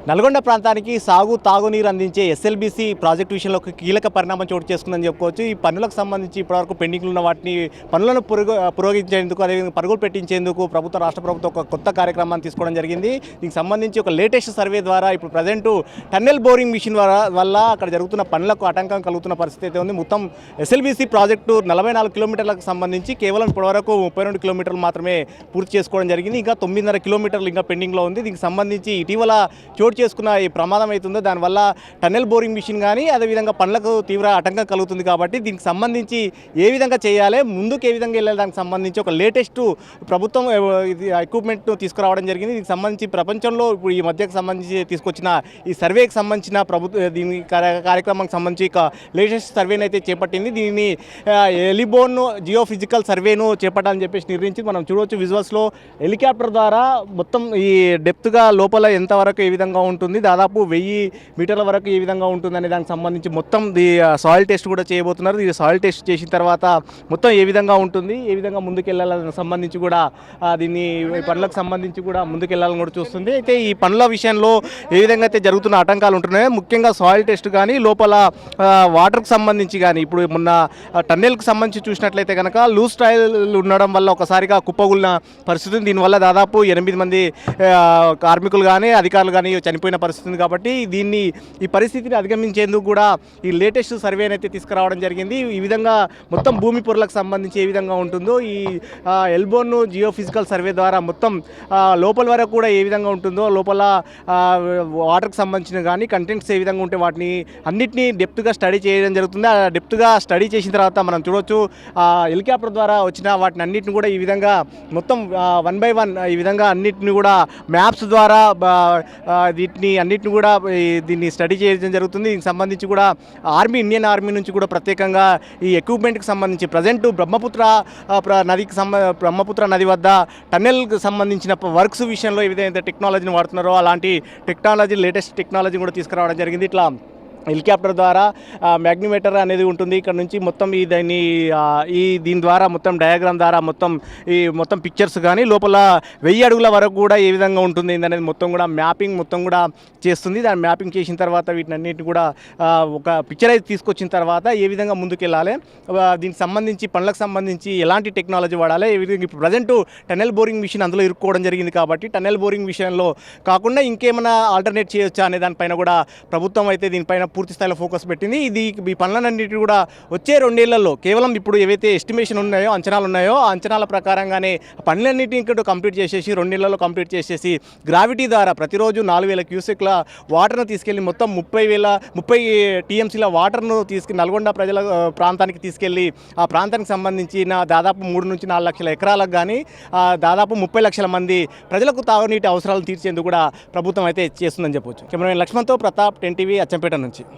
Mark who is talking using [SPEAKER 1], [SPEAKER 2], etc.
[SPEAKER 1] నల్గొండ ప్రాంతానికి తాగునీరు అందించే ఎస్ఎల్బీసీ ప్రాజెక్టు విషయంలో ఒక కీలక పరిణామం చోటు చేసుకుందని చెప్పుకోవచ్చు. ఈ పనులకు సంబంధించి ఇప్పటివరకు పెండింగ్లు ఉన్న వాటిని పనులను పురోగించేందుకు, అదేవిధంగా పరుగులు పెట్టించేందుకు రాష్ట్ర ప్రభుత్వం ఒక కొత్త కార్యక్రమాన్ని తీసుకోవడం జరిగింది. దీనికి సంబంధించి ఒక లేటెస్ట్ సర్వే ద్వారా ఇప్పుడు ప్రజెంట్ టన్నెల్ బోరింగ్ మిషన్ వల్ల అక్కడ జరుగుతున్న పనులకు ఆటంకం కలుగుతున్న పరిస్థితి అయితే ఉంది. మొత్తం ఎస్ఎల్బీసీ ప్రాజెక్టు 44 కిలోమీటర్లకు సంబంధించి కేవలం ఇప్పటివరకు 32 కిలోమీటర్లు మాత్రమే పూర్తి చేసుకోవడం జరిగింది. ఇంకా 9.5 కిలోమీటర్లు ఇంకా పెండింగ్లో ఉంది. దీనికి సంబంధించి ఇటీవల చోటు చేసుకున్న ఈ ప్రమాదం అవుతుందో దానివల్ల టన్నెల్ బోరింగ్ మిషన్ కానీ అదేవిధంగా పనులకు తీవ్ర ఆటంకం కలుగుతుంది. కాబట్టి దీనికి సంబంధించి ఏ విధంగా చేయాలి, ముందుకు ఏ విధంగా వెళ్ళాలి, దానికి సంబంధించి ఒక లేటెస్ట్ ప్రభుత్వం ఇది ఎక్విప్మెంట్ తీసుకురావడం జరిగింది. దీనికి సంబంధించి ప్రపంచంలో ఇప్పుడు ఈ మధ్యకు సంబంధించి తీసుకొచ్చిన ఈ సర్వేకి సంబంధించిన దీని కార్యక్రమానికి సంబంధించి లేటెస్ట్ సర్వేని అయితే చేపట్టింది. దీన్ని ఎలిబోర్న్ జియోఫిజికల్ సర్వేను చేపట్టాలని చెప్పేసి నిర్ణయించి మనం చూడవచ్చు. విజువల్స్లో హెలికాప్టర్ ద్వారా మొత్తం ఈ డెప్త్గా లోపల ఎంతవరకు ఏ విధంగా ఉంటుంది, దాదాపు 1000 మీటర్ల వరకు ఏ విధంగా ఉంటుంది అనే దానికి సంబంధించి మొత్తం సాయిల్ టెస్ట్ కూడా చేయబోతున్నారు. ఈ సాయిల్ టెస్ట్ చేసిన తర్వాత మొత్తం ఏ విధంగా ఉంటుంది, ఏ విధంగా ముందుకెళ్ళాలని సంబంధించి కూడా దీన్ని పనులకు సంబంధించి కూడా ముందుకెళ్ళాలని కూడా చూస్తుంది. అయితే ఈ పనుల విషయంలో ఏ విధంగా అయితే జరుగుతున్న ఆటంకాలు ఉంటున్నాయో, ముఖ్యంగా సాయిల్ టెస్ట్ కానీ లోపల వాటర్కి సంబంధించి కానీ ఇప్పుడు మొన్న టన్నెల్కి సంబంధించి చూసినట్లయితే కనుక లూజ్ ట్రయల్ ఉండడం వల్ల ఒకసారిగా కుప్పగులిన పరిస్థితి. దీనివల్ల దాదాపు 8 మంది కార్మికులు కానీ అధికారులు కానీ చనిపోయిన పరిస్థితి ఉంది. కాబట్టి ఈ పరిస్థితిని అధిగమించేందుకు కూడా ఈ లేటెస్ట్ సర్వేని అయితే తీసుకురావడం జరిగింది. ఈ విధంగా మొత్తం భూమి పొరలకు సంబంధించి ఏ విధంగా ఉంటుందో ఈ ఎల్బోర్న్ జియోఫిజికల్ సర్వే ద్వారా మొత్తం లోపల వరకు కూడా ఏ విధంగా ఉంటుందో, లోపల వాటర్కి సంబంధించిన కానీ కంటెంట్స్ ఏ విధంగా ఉంటే వాటిని అన్నింటినీ డెప్త్గా స్టడీ చేయడం జరుగుతుంది. ఆ డెప్త్గా స్టడీ చేసిన తర్వాత మనం చూడవచ్చు హెలికాప్టర్ ద్వారా వచ్చిన వాటిని అన్నింటిని కూడా ఈ విధంగా మొత్తం 1 by 1 ఈ విధంగా అన్నింటిని కూడా మ్యాప్స్ ద్వారా అన్నింటిని కూడా దీన్ని స్టడీ చేయడం జరుగుతుంది. దీనికి సంబంధించి కూడా ఇండియన్ ఆర్మీ నుంచి కూడా ప్రత్యేకంగా ఈ ఎక్విప్మెంట్కి సంబంధించి ప్రజెంట్ బ్రహ్మపుత్ర నది వద్ద టన్నెల్కి సంబంధించిన వర్క్స్ విషయంలో ఏ విధంగా టెక్నాలజీని వాడుతున్నారో అలాంటి లేటెస్ట్ టెక్నాలజీ కూడా తీసుకురావడం జరిగింది. ఇట్లా హెలికాప్టర్ ద్వారా మ్యాగ్నిమీటర్ అనేది ఉంటుంది. ఇక్కడ నుంచి మొత్తం దీని ద్వారా మొత్తం డయాగ్రామ్ ద్వారా మొత్తం పిక్చర్స్ కానీ లోపల 1000 అడుగుల వరకు కూడా ఏ విధంగా ఉంటుంది అనేది మొత్తం కూడా మ్యాపింగ్ కూడా చేస్తుంది. దాన్ని మ్యాపింగ్ చేసిన తర్వాత వీటిని అన్నింటిని కూడా ఒక పిక్చర్ అయితే తీసుకొచ్చిన తర్వాత ఏ విధంగా ముందుకెళ్ళాలి, దీనికి సంబంధించి పనులకు సంబంధించి ఎలాంటి టెక్నాలజీ వాడాలి, ఏ విధంగా ఇప్పుడు ప్రజెంట్ టన్నెల్ బోరింగ్ మిషన్ అందులో ఇరుక్కోవడం జరిగింది. కాబట్టి టన్నెల్ బోరింగ్ విషయంలో కాకుండా ఇంకేమైనా ఆల్టర్నేట్ చేయొచ్చా అనే దానిపైన కూడా ప్రభుత్వం అయితే దీనిపైన పూర్తి స్థాయిలో ఫోకస్ పెట్టింది. ఈ పనులన్నింటినీ కూడా వచ్చే 2 ఏళ్లలో కేవలం ఇప్పుడు ఏవైతే ఎస్టిమేషన్ ఉన్నాయో, అంచనాలు ఉన్నాయో ఆ అంచనాల ప్రకారంగానే పనులన్నింటినీ ఇక్కడ కంప్లీట్ చేసేసి 2 ఏళ్లలో కంప్లీట్ చేసేసి గ్రావిటీ ద్వారా ప్రతిరోజు 4000 క్యూసెక్ల వాటర్ను తీసుకెళ్ళి మొత్తం 30 టీఎంసీల వాటర్ను నల్గొండ ప్రజల ప్రాంతానికి తీసుకెళ్ళి ఆ ప్రాంతానికి సంబంధించిన దాదాపు 3 నుంచి 4 లక్షల ఎకరాలకు కానీ దాదాపు 30 లక్షల మంది ప్రజలకు తాగునీటి అవసరాలు తీర్చేందుకు కూడా ప్రభుత్వం అయితే చేస్తుందని చెప్పవచ్చు. కెమెరామెన్ లక్ష్మణ్తో ప్రతాప్, 10 టీవీ, అచ్చంపేట నుంచి.